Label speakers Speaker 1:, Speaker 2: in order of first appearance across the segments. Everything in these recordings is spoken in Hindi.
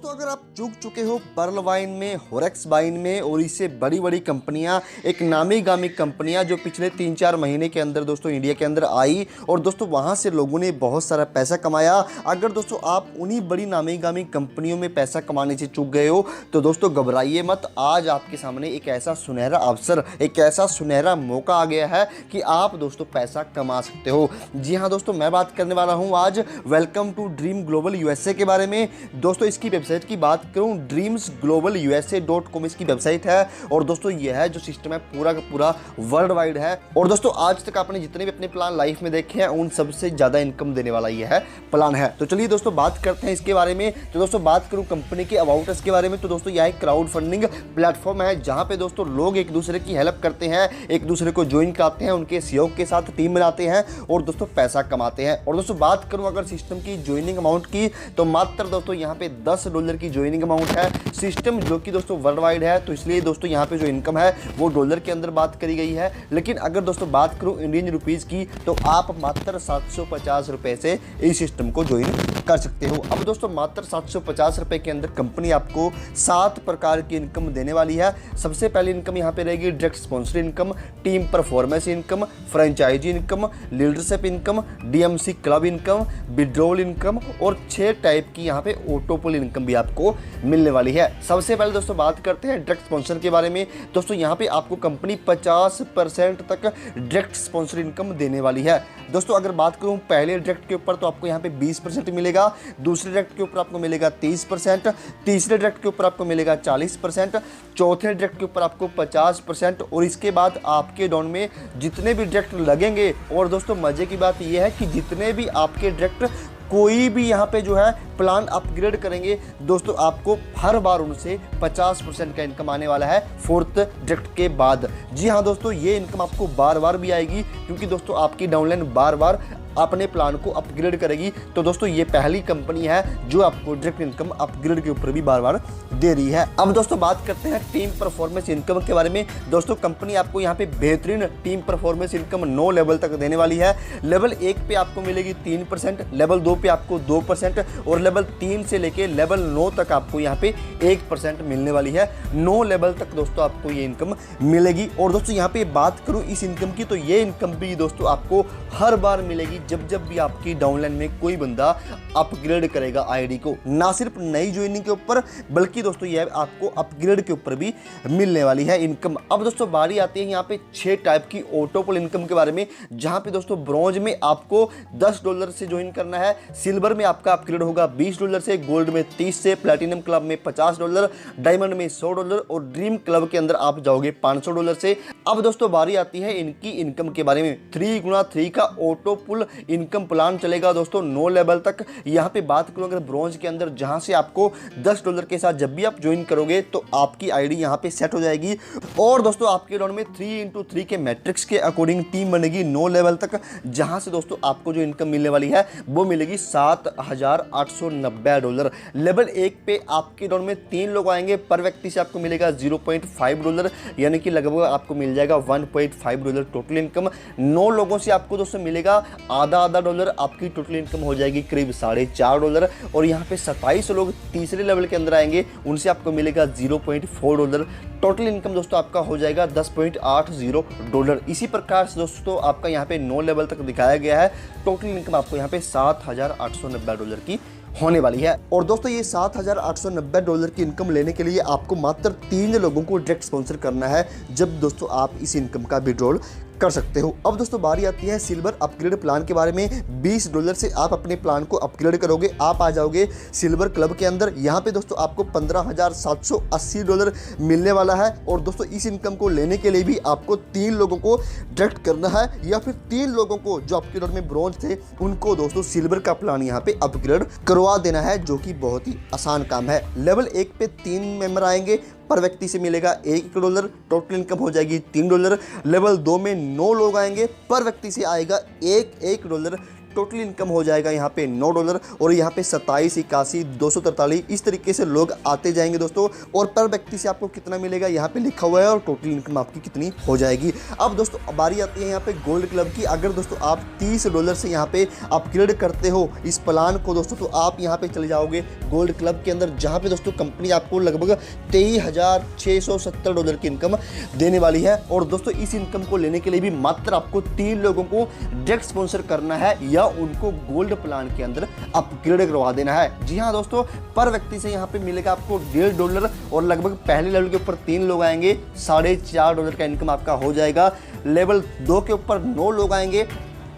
Speaker 1: दोस्तों अगर आप चूक चुके हो पर्ल वाइन में, होरेक्स वाइन में और इससे बड़ी बड़ी कंपनियां, एक नामी गामी कंपनियां जो पिछले 3-4 महीने के अंदर दोस्तों इंडिया के अंदर आई और दोस्तों वहां से लोगों ने बहुत सारा पैसा कमाया। अगर दोस्तों आप उन्हीं बड़ी नामी गामी कंपनियों में पैसा कमाने से चूक गए हो तो दोस्तों घबराइए मत। आज आपके सामने एक ऐसा सुनहरा अवसर, एक ऐसा सुनहरा मौका आ गया है कि आप दोस्तों पैसा कमा सकते हो। जी हाँ दोस्तों, मैं बात करने वाला हूँ आज welcome to dream global USA के बारे में। दोस्तों इसकी वेबसाइट की बात करूं, dreamsglobalusa.com इसकी वेबसाइट है और दोस्तों यह है जो सिस्टम है पूरा का पूरा वर्ल्ड वाइड है। और दोस्तों आज तक आपने जितने भी अपने प्लान लाइफ में देखे हैं उन सबसे ज़्यादा इनकम देने वाला यह है प्लान है। तो चलिए दोस्तों बात करते हैं इसके बारे में। तो दोस्तों बात करूं कंपनी के अबाउट अस के बारे में, तो दोस्तों यह एक क्राउड फंडिंग प्लेटफॉर्म है जहाँ पे दोस्तों लोग एक दूसरे की हेल्प करते हैं, एक दूसरे को ज्वाइन कराते हैं, उनके सहयोग के साथ टीम बनाते हैं और दोस्तों पैसा कमाते हैं। और दोस्तों बात करूं अगर सिस्टम की ज्वाइनिंग अमाउंट की, तो मात्र दोस्तों यहाँ पे $10 की ज्वाइनिंग अमाउंट है। सिस्टम जो कि दोस्तों वर्ल्ड वाइड है तो इसलिए दोस्तों यहाँ पे जो इनकम है वो डॉलर के अंदर बात करी गई है। लेकिन अगर दोस्तों बात करूँ इंडियन रुपीज़ की तो आप मात्र 750 रुपये से इस सिस्टम को ज्वाइन कर सकते हो। अब दोस्तों मात्र 750 रुपये के अंदर कंपनी आपको 7 प्रकार की इनकम देने वाली है। सबसे पहली इनकम यहाँ पे रहेगी direct sponsor income, team performance income, franchisee income, leadership income, DMC club income, withdrawal income और 6 टाइप की यहाँ पे ऑटोपुल इनकम भी आपको मिलने वाली है। सबसे पहले दोस्तों बात करते हैं डायरेक्ट स्पॉन्सर के बारे में। दोस्तों यहाँ पे आपको कंपनी 50% तक डायरेक्ट स्पॉन्सर इनकम देने वाली है। दोस्तों अगर बात करूँ पहले डायरेक्ट के ऊपर तो आपको यहाँ पे 20% मिलेगा, दूसरे डायरेक्ट के ऊपर आपको मिलेगा 30%, तीसरे डायरेक्ट के ऊपर आपको मिलेगा 40%, चौथे डायरेक्ट के ऊपर आपको 50% और इसके बाद आपके डाउन में जितने भी डायरेक्ट लगेंगे। और दोस्तों मजे की बात यह है कि जितने भी आपके डायरेक्ट कोई भी यहाँ पे जो है प्लान अपग्रेड करेंगे दोस्तों आपको हर बार उनसे 50% का इनकम आने वाला है 4th डायरेक्ट के बाद। जी हाँ दोस्तों, ये इनकम आपको बार बार भी आएगी क्योंकि दोस्तों आपकी डाउनलाइन बार बार अपने प्लान को अपग्रेड करेगी। तो दोस्तों ये पहली कंपनी है जो आपको डायरेक्ट इनकम अपग्रेड के ऊपर भी बार बार दे रही है। अब दोस्तों बात करते हैं टीम परफॉर्मेंस इनकम के बारे में। दोस्तों कंपनी आपको यहाँ पे बेहतरीन टीम परफॉर्मेंस इनकम 9 लेवल तक देने वाली है। लेवल 1 पे आपको मिलेगी 3%, लेवल 2 पे आपको 2% और लेवल 3 से लेके लेवल 9 तक आपको यहाँ पे 1% मिलने वाली है। 9 लेवल तक दोस्तों आपको ये इनकम मिलेगी। और दोस्तों यहाँ पे बात करूँ इस इनकम की, तो ये इनकम भी दोस्तों आपको हर बार मिलेगी जब भी आपकी डाउनलाइन में कोई बंदा अपग्रेड करेगा आईडी को। ना सिर्फ नई ज्वाइनिंग के ऊपर बल्कि दोस्तों यह आपको अपग्रेड के ऊपर भी मिलने वाली है इनकम। अब दोस्तों बारी आती है यहाँ पे 6 टाइप की ऑटोपुल इनकम के बारे में, जहां पे दोस्तों ब्रॉन्ज में आपको $10 से ज्वाइन करना है, सिल्वर में आपका अपग्रेड होगा $20 से, गोल्ड में 30 से, प्लैटिनम क्लब में $50, डायमंड में $100 और ड्रीम क्लब के अंदर आप जाओगे $500 से। अब दोस्तों बारी आती है इनकी इनकम के बारे में। 3x3 का ऑटोपुल इनकम प्लान चलेगा दोस्तों 9 लेवल तक। यहाँ पे बात करूँ अगर ब्रॉन्ज के अंदर, जहाँ से आपको $10 के साथ जब भी आप ज्वाइन करोगे तो आपकी आईडी यहाँ पे सेट हो जाएगी। और दोस्तों आपके डाउन में 3x3 के मैट्रिक्स के अकॉर्डिंग टीम बनेगी 9 लेवल तक, जहाँ से दोस्तों आपको जो इनकम मिलने वाली है वो मिलेगी $7,890। लेवल 1 पे आपके डाउन में 3 लोग आएंगे, पर व्यक्ति से आपको मिलेगा $0.5 यानी कि लगभग आपको मिल जाएगा $1.5 टोटल इनकम। 9 लोगों से आपको दोस्तों मिलेगा आधा $1, आपकी टोटल इनकम हो जाएगी करीब $4.5। और यहाँ पे 27 लोग तीसरे लेवल के अंदर आएंगे, उनसे आपको मिलेगा $0.4। टोटल इनकम दोस्तों आपका हो जाएगा $10.80। इसी प्रकार से दोस्तों आपका यहाँ पे 9 लेवल तक दिखाया गया है। टोटल इनकम आपको यहाँ पे $7,890 की होने वाली है। और दोस्तों ये $7,890 की इनकम लेने के लिए आपको मात्र 3 लोगों को डायरेक्ट स्पॉन्सर करना है, जब दोस्तों आप इस इनकम का विड्रॉल कर सकते हो। अब दोस्तों बारी आती है सिल्वर अपग्रेड प्लान के बारे में। $20 से आप अपने प्लान को अपग्रेड करोगे, आप आ जाओगे सिल्वर क्लब के अंदर। यहाँ पे दोस्तों आपको $15,780 मिलने वाला है। और दोस्तों इस इनकम को लेने के लिए भी आपको 3 लोगों को डायरेक्ट करना है, या फिर 3 लोगों को जो आपके डाउन में ब्रॉन्ज थे उनको दोस्तों सिल्वर का प्लान यहाँ पे अपग्रेड करवा देना है, जो कि बहुत ही आसान काम है। लेवल 1 पे 3 मेंबर आएंगे, पर व्यक्ति से मिलेगा $1, टोटल इनकम हो जाएगी $3। लेवल 2 में 9 लोग आएंगे, पर व्यक्ति से आएगा $1, टोटल इनकम हो जाएगा यहाँ पे $9 और यहाँ पे 27, 81, 243 इस तरीके से लोग आते जाएंगे दोस्तों। और पर व्यक्ति से आपको कितना मिलेगा यहाँ पे लिखा हुआ है और टोटल इनकम आपकी कितनी हो जाएगी। अब दोस्तों बारी आती है यहाँ पे गोल्ड क्लब की। अगर दोस्तों आप $30 से यहाँ पे अपग्रेड करते हो इस प्लान को दोस्तों, तो आप यहाँ पे चले जाओगे गोल्ड क्लब के अंदर, जहाँ पे दोस्तों कंपनी आपको लगभग $23,670 की इनकम देने वाली है। और दोस्तों इस इनकम को लेने के लिए भी मात्र आपको 3 लोगों को डायरेक्ट स्पॉन्सर करना है या उनको गोल्ड प्लान के अंदर अपग्रेड करवा देना है। जी हाँ दोस्तों, पर व्यक्ति से यहाँ पे मिलेगा आपको $1.5 और लगभग पहले लेवल के ऊपर 3 लोग आएंगे $4.5 का इनकम आपका हो जाएगा। लेवल 2 के ऊपर 9 लोग आएंगे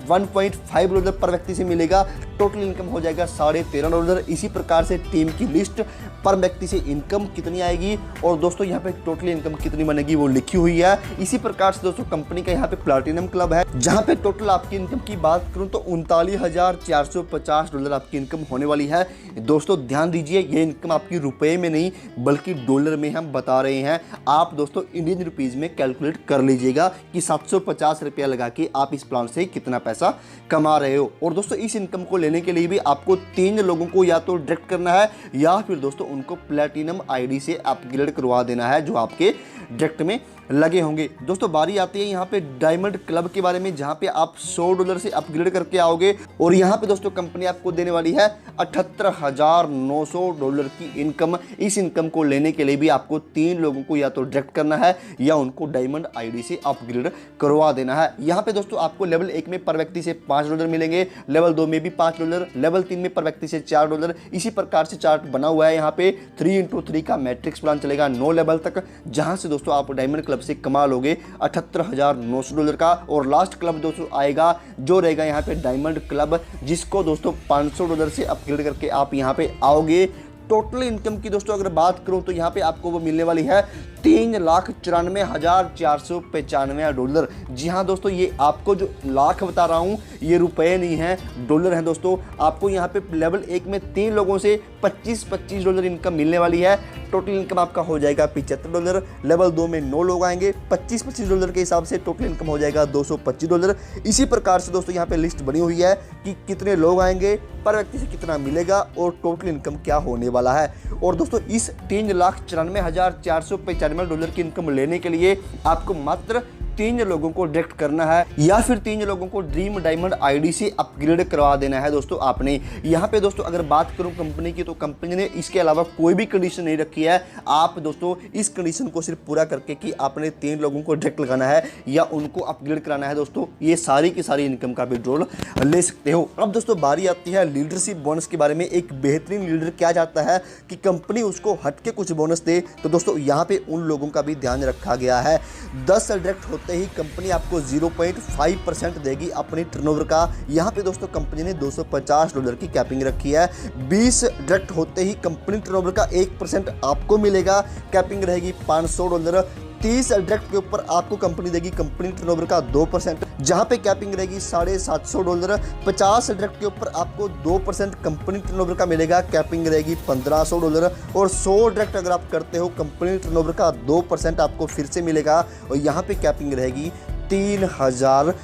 Speaker 1: $1.5 पर व्यक्ति से मिलेगा, टोटल इनकम हो जाएगा $13.5। इसी प्रकार से टीम की लिस्ट पर व्यक्ति से इनकम कितनी आएगी और दोस्तों यहाँ पे टोटल इनकम कितनी बनेगी वो लिखी हुई है। इसी प्रकार से दोस्तों कंपनी का यहाँ पे प्लैटिनम क्लब है, जहाँ पे टोटल आपकी इनकम की बात करूँ तो $39,450 आपकी इनकम होने वाली है। दोस्तों ध्यान दीजिए, ये इनकम आपकी रुपए में नहीं बल्कि डॉलर में हम बता रहे हैं। आप दोस्तों इंडियन रुपीज़ में कैलकुलेट कर लीजिएगा कि 750 रुपया लगा के आप इस प्लान से कितना पैसा कमा रहे हो। और दोस्तों इस इनकम को लेने के लिए भी आपको 3 लोगों को या तो डायरेक्ट करना है या फिर दोस्तों उनको प्लैटिनम आईडी से अपग्रेड करवा देना है जो आपके डायरेक्ट में लगे होंगे। दोस्तों बारी आती है यहाँ पे डायमंड क्लब के बारे में, जहाँ पे आप $100 से अपग्रेड करके आओगे और यहाँ पे दोस्तों कंपनी आपको देने वाली है $78,900 की इनकम। इस इनकम को लेने के लिए भी आपको 3 लोगों को या तो डायरेक्ट करना है या उनको डायमंड आईडी से अपग्रेड करवा देना है। यहाँ पे दोस्तों आपको लेवल 1 में पर व्यक्ति से $5 मिलेंगे, लेवल 2 में भी $5, लेवल 3 में पर व्यक्ति से $4। इसी प्रकार से चार्ट बना हुआ है। यहाँ पे 3x3 का मैट्रिक्स प्लान चलेगा 9 लेवल तक, जहाँ से दोस्तों आप डायमंड क्लब से कमा लोगे $78,900 का। और लास्ट क्लब दोस्तों आएगा जो रहेगा यहाँ पे डायमंड क्लब, जिसको दोस्तों $500 से अपग्रेड करके आप यहाँ पे आओगे। टोटल इनकम की दोस्तों अगर बात करूं तो यहाँ पे आपको वो मिलने वाली है $3,94,495। जी हाँ दोस्तों, ये आपको जो लाख बता रहा हूँ ये रुपए नहीं है, डॉलर हैं दोस्तों। आपको यहाँ पे लेवल 1 में 3 लोगों से $25 इनकम मिलने वाली है। टोटल इनकम आपका हो जाएगा $75। लेवल 2 में 9 लोग आएंगे, $25 के हिसाब से टोटल इनकम हो जाएगा $225। इसी प्रकार से दोस्तों यहाँ पे लिस्ट बनी हुई है कि कितने लोग आएंगे, पर व्यक्ति से कितना मिलेगा और टोटल इनकम क्या होने वाला है। और दोस्तों इस $3,94,495 की इनकम लेने के लिए आपको मात्र 3 लोगों को डायरेक्ट करना है या फिर 3 लोगों को ड्रीम डायमंड आईडी से अपग्रेड करवा देना है दोस्तों आपने। यहाँ पे दोस्तों अगर बात करूँ कंपनी की, तो कंपनी ने इसके अलावा कोई भी कंडीशन नहीं रखी है। आप दोस्तों इस कंडीशन को सिर्फ पूरा करके कि आपने 3 लोगों को डायरेक्ट लगाना है या उनको अपग्रेड कराना है दोस्तों, ये सारी की सारी इनकम का विड्रॉल ले सकते हो। अब दोस्तों बारी आती है लीडरशिप बोनस के बारे में। एक बेहतरीन लीडर क्या चाहता है कि कंपनी उसको हटके कुछ बोनस दे, तो दोस्तों यहाँ पे उन लोगों का भी ध्यान रखा गया है। 10 डायरेक्ट होते ही कंपनी आपको 0.5% देगी अपनी टर्नओवर का। यहाँ पे दोस्तों कंपनी ने $250 की कैपिंग रखी है। 20 डायरेक्ट होते ही कंपनी टर्नओवर का 1% आपको मिलेगा, कैपिंग रहेगी $500। 30 डायरेक्ट के ऊपर आपको कंपनी देगी कंपनी टर्नओवर का 2%, जहां पे कैपिंग रहेगी $750। 50 डायरेक्ट के ऊपर आपको 2% कंपनी टर्नओवर का मिलेगा, कैपिंग रहेगी $1500। और 100 डायरेक्ट अगर आप करते हो कंपनी टर्नओवर का 2% आपको फिर से मिलेगा और यहाँ पे कैपिंग रहेगी $3000।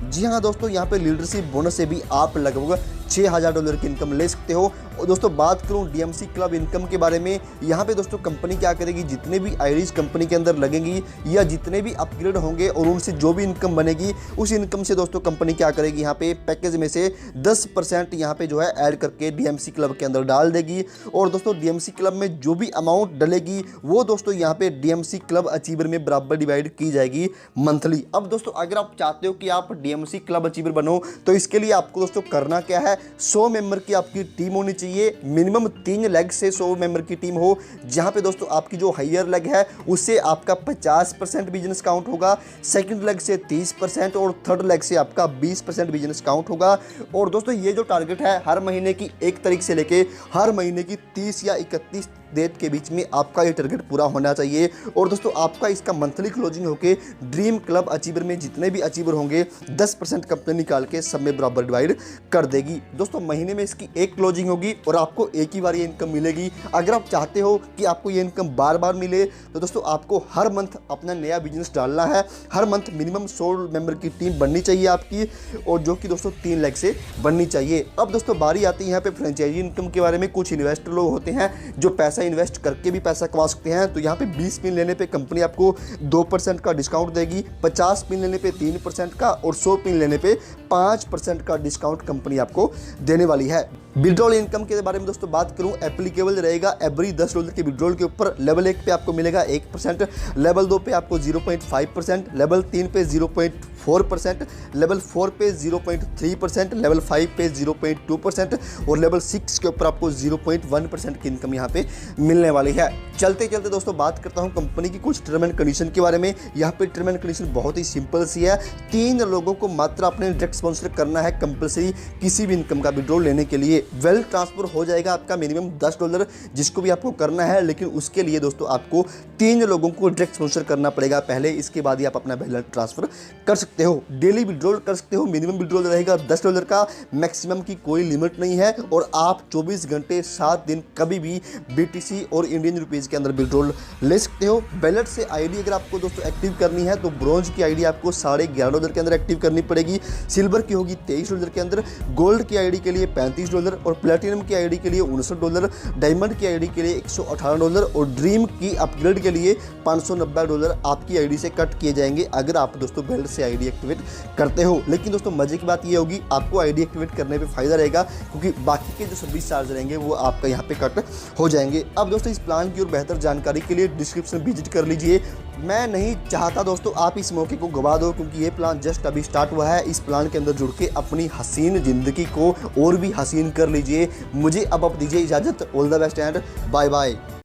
Speaker 1: जी हाँ दोस्तों, यहाँ पे लीडरशिप बोनस से भी आप लगभग $6000 की इनकम ले सकते हो। और दोस्तों बात करूँ डीएमसी क्लब इनकम के बारे में, यहाँ पे दोस्तों कंपनी क्या करेगी, जितने भी आईडीज कंपनी के अंदर लगेंगी या जितने भी अपग्रेड होंगे और उनसे जो भी इनकम बनेगी, उस इनकम से दोस्तों कंपनी क्या करेगी, यहाँ पे पैकेज में से 10% यहाँ पे जो है ऐड करके डीएमसी क्लब के अंदर डाल देगी। और दोस्तों डीएमसी क्लब में जो भी अमाउंट डलेगी वो दोस्तों यहाँ पे डीएमसी क्लब अचीवर में बराबर डिवाइड की जाएगी मंथली। अब दोस्तों अगर आप चाहते हो कि आप डीएमसी क्लब अचीवर बनो, तो इसके लिए आपको दोस्तों करना क्या है, 100 मेंबर की आपकी टीम होनी चाहिए। मिनिमम 3 लेग से 100 मेंबर की टीम हो, जहां पे दोस्तों आपकी जो हायर लेग है उससे आपका 50% बिजनेस काउंट होगा, सेकंड लेग से 30% और थर्ड लेग से आपका 20% बिजनेस काउंट होगा। और दोस्तों ये जो टारगेट है हर महीने की 1 तारीख से लेके हर महीने की 30 या 31 डेट के बीच में आपका ये टारगेट पूरा होना चाहिए। और दोस्तों आपका इसका मंथली क्लोजिंग होके ड्रीम क्लब अचीवर में जितने भी अचीवर होंगे 10% कंपनी निकाल के सब में बराबर डिवाइड कर देगी। दोस्तों महीने में इसकी एक क्लोजिंग होगी और आपको एक ही बार ये इनकम मिलेगी। अगर आप चाहते हो कि आपको ये इनकम बार बार मिले तो दोस्तों आपको हर मंथ अपना नया बिजनेस डालना है। हर मंथ मिनिमम 100 मेंबर की टीम बननी चाहिए आपकी, और जो कि दोस्तों 3 लाख से बननी चाहिए। अब दोस्तों बारी आती है यहाँ पे फ्रेंचाइजी इनकम के बारे में। कुछ इन्वेस्टर लोग होते हैं जो पैसा इन्वेस्ट करके भी पैसा कमा सकते हैं। तो यहाँ पे 20 पिन लेने पे कंपनी आपको 2% का डिस्काउंट देगी, 50 पिन लेने पे 3% का, और 100 पिन लेने पे 5% का डिस्काउंट कंपनी आपको देने वाली है। विड्रॉल इनकम के बारे में दोस्तों बात करूं, एप्लीकेबल रहेगा एवरी $10 के विड्रॉल के ऊपर। लेवल 1 पे आपको मिलेगा 1%, लेवल 2 पे आपको 0.5%, लेवल 3 पे 0.4%, लेवल 4 पे 0.3%, लेवल 5 पे 0.2% और लेवल 6 के ऊपर आपको 0.1% की इनकम यहाँ पे मिलने वाली है। चलते चलते दोस्तों बात करता हूँ कंपनी की कुछ टर्म एंड कंडीशन के बारे में। यहाँ पे टर्म एंड कंडीशन बहुत ही सिंपल सी है। 3 लोगों को मात्र अपने डायरेक्ट स्पॉन्सर करना है कंपलसरी किसी भी इनकम का विड्रॉल लेने के लिए। वेल्थ ट्रांसफर हो जाएगा आपका मिनिमम $10 जिसको भी आपको करना है, लेकिन उसके लिए दोस्तों आपको 3 लोगों को डायरेक्ट स्पॉन्सर करना पड़ेगा पहले, इसके बाद ही आप अपना बैलेंस ट्रांसफर कर सकते हो। डेली विड्रॉल कर सकते हो, मिनिमम विड्रॉल रहेगा $10 का, मैक्सिमम की कोई लिमिट नहीं है, और आप 24 घंटे 7 दिन कभी भी BTC और इंडियन रुपीज़ के अंदर विड्रॉल ले सकते हो। बैलेट से आईडी अगर आपको दोस्तों एक्टिव करनी है तो ब्रॉन्ज की आईडी आपको $11.5 के अंदर एक्टिव करनी पड़ेगी, सिल्वर की होगी $23 के अंदर, गोल्ड की आईडी के लिए $35 और प्लेटिनम की आईडी के लिए $59, डायमंड की आईडी के लिए $118 और ड्रीम की अपग्रेड के लिए $590 आपकी आईडी से कट किए जाएंगे अगर आप दोस्तों बेल्ट से आईडी एक्टिवेट करते हो। लेकिन दोस्तों मजे की बात ये होगी आपको आईडी एक्टिवेट करने पे फायदा रहेगा, क्योंकि बाकी के जो सर्विस चार्ज रहेंगे वो आपका यहाँ पे कट हो जाएंगे। अब दोस्तों इस प्लान की और बेहतर जानकारी के लिए डिस्क्रिप्शन विजिट कर लीजिए। मैं नहीं चाहता दोस्तों आप इस मौके को गवा दो, क्योंकि ये प्लान जस्ट अभी स्टार्ट हुआ है। इस प्लान के अंदर जुड़ के अपनी हसीन ज़िंदगी को और भी हसीन कर लीजिए। मुझे अब आप दीजिए इजाज़त। All the best and bye bye.